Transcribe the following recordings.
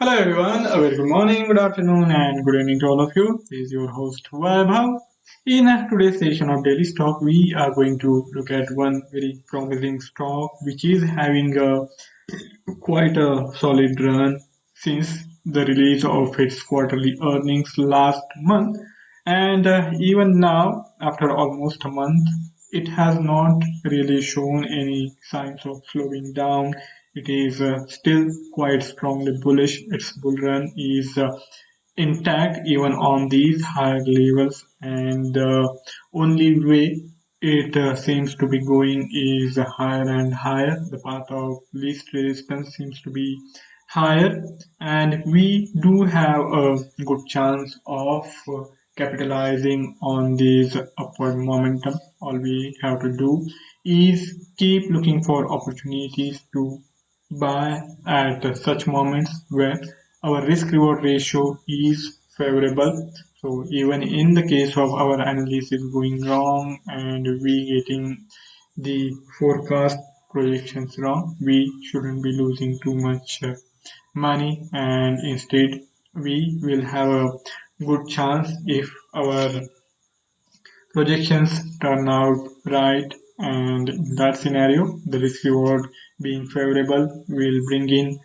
Hello everyone, a very good morning, good afternoon, and good evening to all of you. This is your host Vaibhav. In today's session of Daily Stock, we are going to look at one very promising stock which is having quite a solid run since the release of its quarterly earnings last month. And even now, after almost a month, it has not really shown any signs of slowing down. It is still quite strongly bullish. Its bull run is intact even on these higher levels, and the only way it seems to be going is higher and higher. The path of least resistance seems to be higher, and we do have a good chance of capitalizing on this upward momentum. All we have to do is keep looking for opportunities to buy at such moments where our risk reward ratio is favorable. So even in the case of our analysis going wrong and we getting the forecast projections wrong, we shouldn't be losing too much money, and instead we will have a good chance if our projections turn out right, and in that scenario the risk reward being favorable will bring in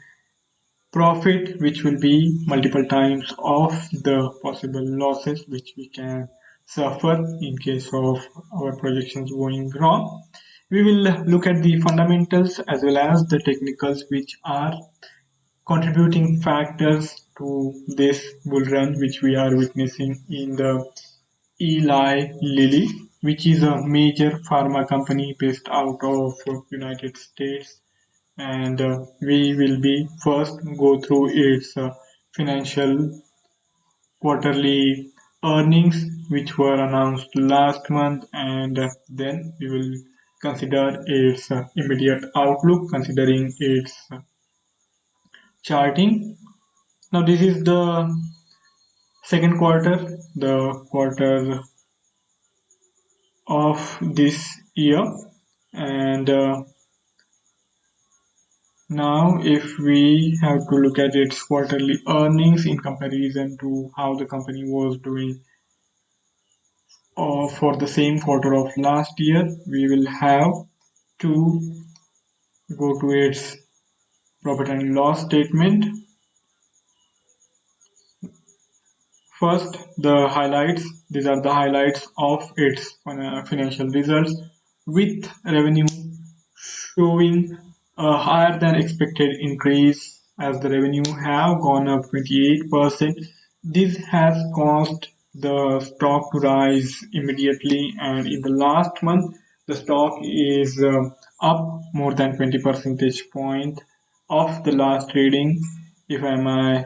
profit which will be multiple times of the possible losses which we can suffer in case of our projections going wrong. We will look at the fundamentals as well as the technicals which are contributing factors to this bull run which we are witnessing in the Eli Lilly, which is a major pharma company based out of United States, and we will be first go through its financial quarterly earnings which were announced last month, and then we will consider its immediate outlook considering its charting. Now this is the second quarter, the quarter of this year, and now, if we have to look at its quarterly earnings in comparison to how the company was doing for the same quarter of last year, we will have to go to its profit and loss statement. First, the highlights. These are the highlights of its financial results, with revenue showing a higher than expected increase as the revenue have gone up 28%. This has caused the stock to rise immediately, and in the last month the stock is up more than 20 percentage point of the last trading. If I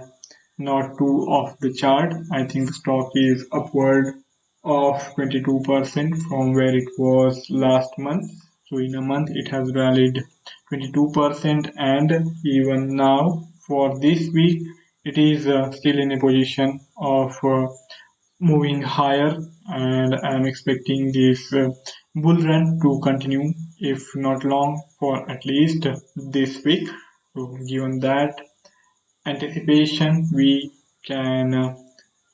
not too off the chart, I think the stock is upward of 22% from where it was last month. So in a month it has rallied 22%, and even now for this week it is still in a position of moving higher, and I am expecting this bull run to continue if not long for at least this week. So given that anticipation, we can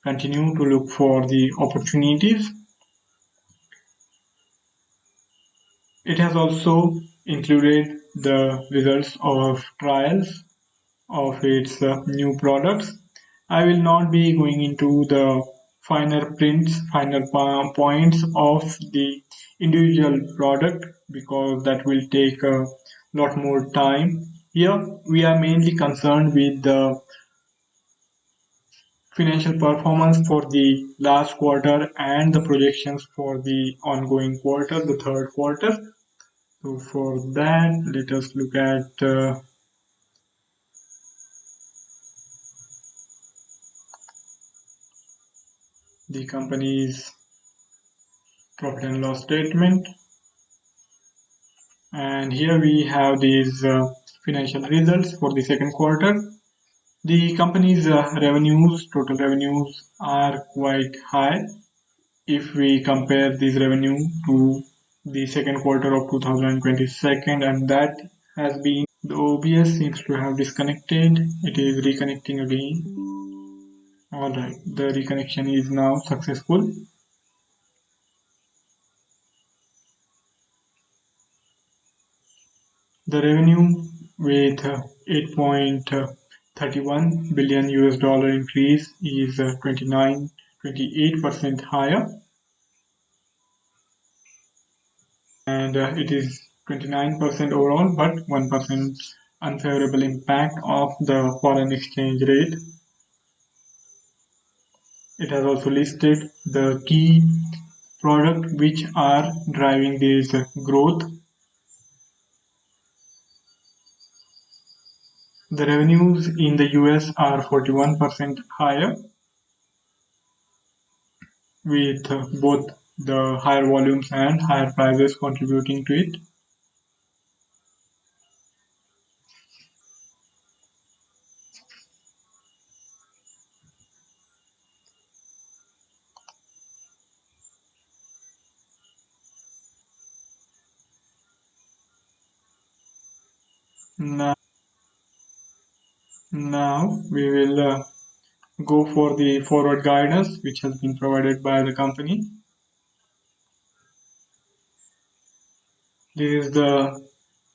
continue to look for the opportunities. It has also included the results of trials of its new products. I will not be going into the finer prints, finer points of the individual product because that will take a lot more time. Here we are mainly concerned with the financial performance for the last quarter and the projections for the ongoing quarter, the third quarter. So for that, let us look at the company's profit and loss statement. And here we have these financial results for the second quarter. The company's revenues, total revenues are quite high if we compare this revenue to the second quarter of 2022, and that has been The OBS seems to have disconnected. It is reconnecting again. Alright, the reconnection is now successful. The revenue with 8.31 billion US dollar increase is 28% higher, and it is 29% overall, but 1% unfavorable impact of the foreign exchange rate. It has also listed the key products which are driving this growth. The revenues in the US are 41% higher, with both the higher volumes and higher prices contributing to it. Now, now we will go for the forward guidance which has been provided by the company. This is the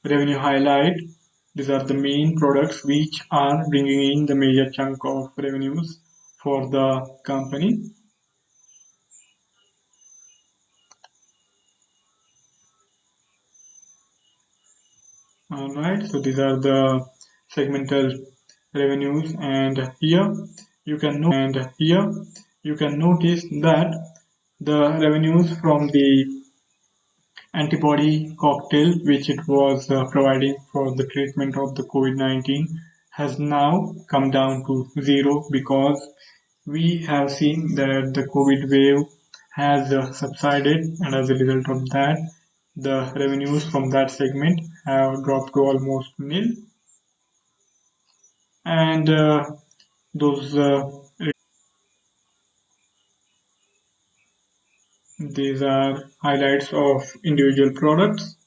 revenue highlight. These are the main products which are bringing in the major chunk of revenues for the company. Alright, so these are the segmental revenues, and here you can notice that the revenues from the antibody cocktail which it was providing for the treatment of the COVID-19 has now come down to zero, because we have seen that the COVID wave has subsided, and as a result of that, the revenues from that segment have dropped to almost nil, and those these are highlights of individual products.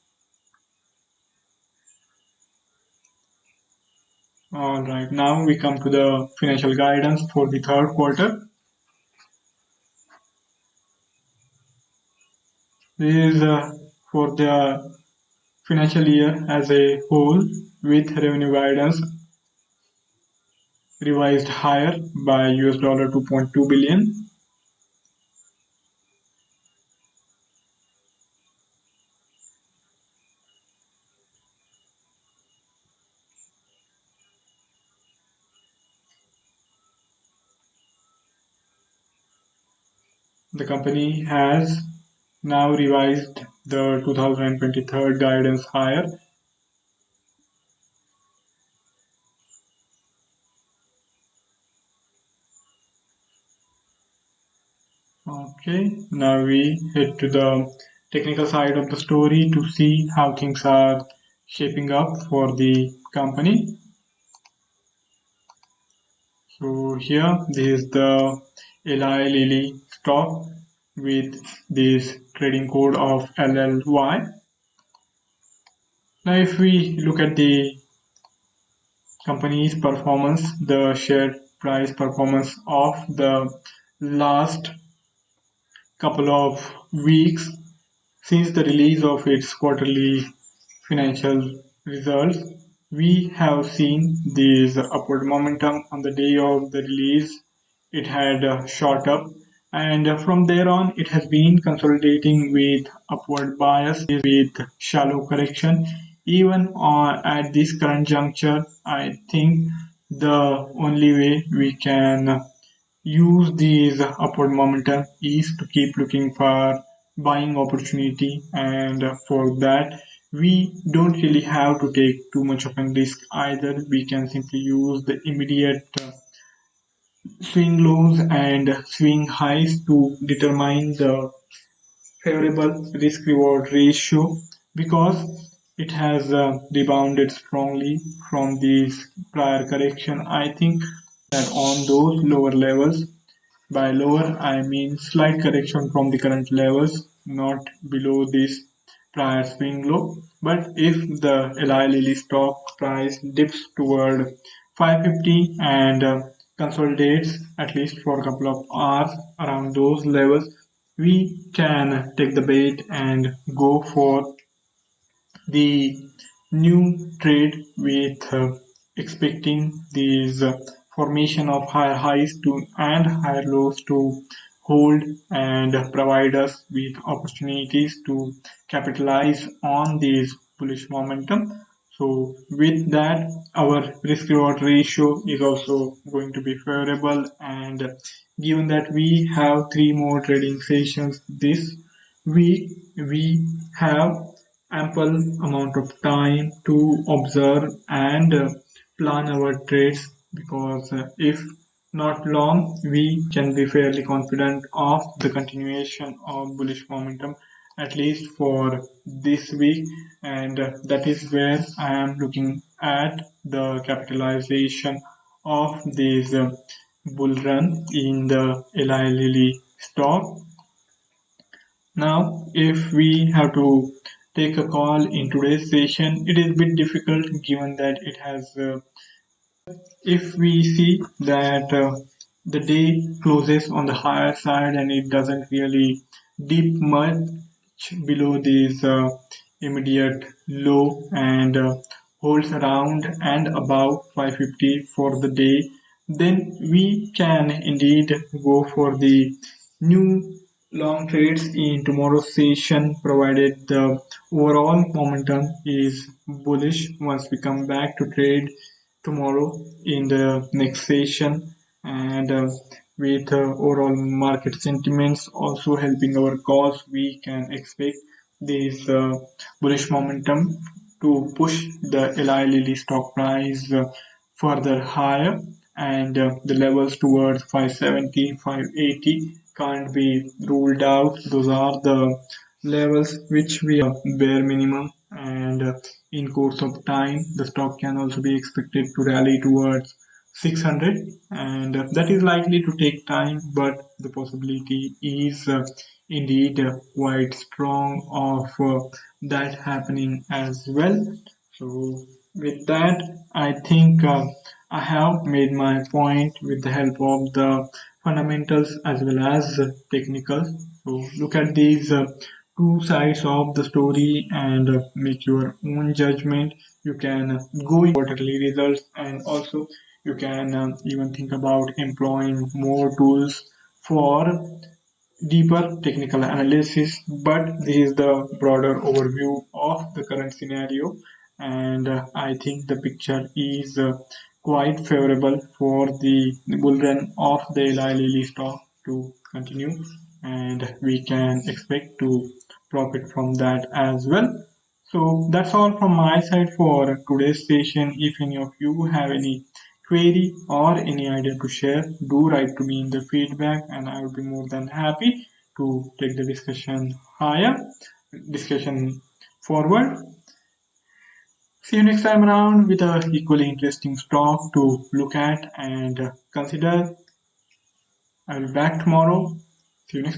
All right, now we come to the financial guidance for the third quarter. This is for the financial year as a whole, with revenue guidance revised higher by US dollar 2.2 billion. The company has now revised the 2023 guidance higher. Okay, now we head to the technical side of the story to see how things are shaping up for the company. So here, this is the Lilly stock with this trading code of LLY. Now, if we look at the company's performance, the share price performance of the last couple of weeks since the release of its quarterly financial results, we have seen this upward momentum. On the day of the release, it had shot up, and from there on it has been consolidating with upward bias with shallow correction. Even at this current juncture, I think the only way we can use these upward momentum is to keep looking for buying opportunity, and for that we don't really have to take too much of a risk either. We can simply use the immediate swing lows and swing highs to determine the favorable risk reward ratio, because it has rebounded strongly from this prior correction. I think that on those lower levels, by lower I mean slight correction from the current levels, not below this prior swing low. But if the Eli Lilly stock price dips toward 550 and consolidates at least for a couple of hours around those levels, we can take the bait and go for the new trade with expecting these formation of higher highs to and higher lows to hold and provide us with opportunities to capitalize on these bullish momentum. So with that, our risk reward ratio is also going to be favorable, and given that we have three more trading sessions this week, we have ample amount of time to observe and plan our trades, because if not long, we can be fairly confident of the continuation of bullish momentum at least for this week. And that is where I am looking at the capitalization of this bull run in the Eli Lilly stock. Now, if we have to take a call in today's session, it is a bit difficult given that it has if we see that the day closes on the higher side and it doesn't really dip much below this immediate low and holds around and above 550 for the day, then we can indeed go for the new long trades in tomorrow's session, provided the overall momentum is bullish once we come back to trade tomorrow in the next session. And with overall market sentiments also helping our cause, we can expect this bullish momentum to push the Eli Lilly stock price further higher, and the levels towards 570, 580 can't be ruled out. Those are the levels which we are bare minimum, and in course of time the stock can also be expected to rally towards 600, and that is likely to take time, but the possibility is indeed quite strong of that happening as well. So with that, I think I have made my point with the help of the fundamentals as well as technicals. So look at these two sides of the story and make your own judgment. You can go in quarterly results, and also you can even think about employing more tools for deeper technical analysis. But this is the broader overview of the current scenario, and I think the picture is quite favorable for the bull run of the Eli Lilly stock to continue, and we can expect to profit from that as well. So that's all from my side for today's session. If any of you have any query or any idea to share, do write to me in the feedback, and I will be more than happy to take the discussion forward. See you next time around with a equally interesting stock to look at and consider. I will be back tomorrow. See you next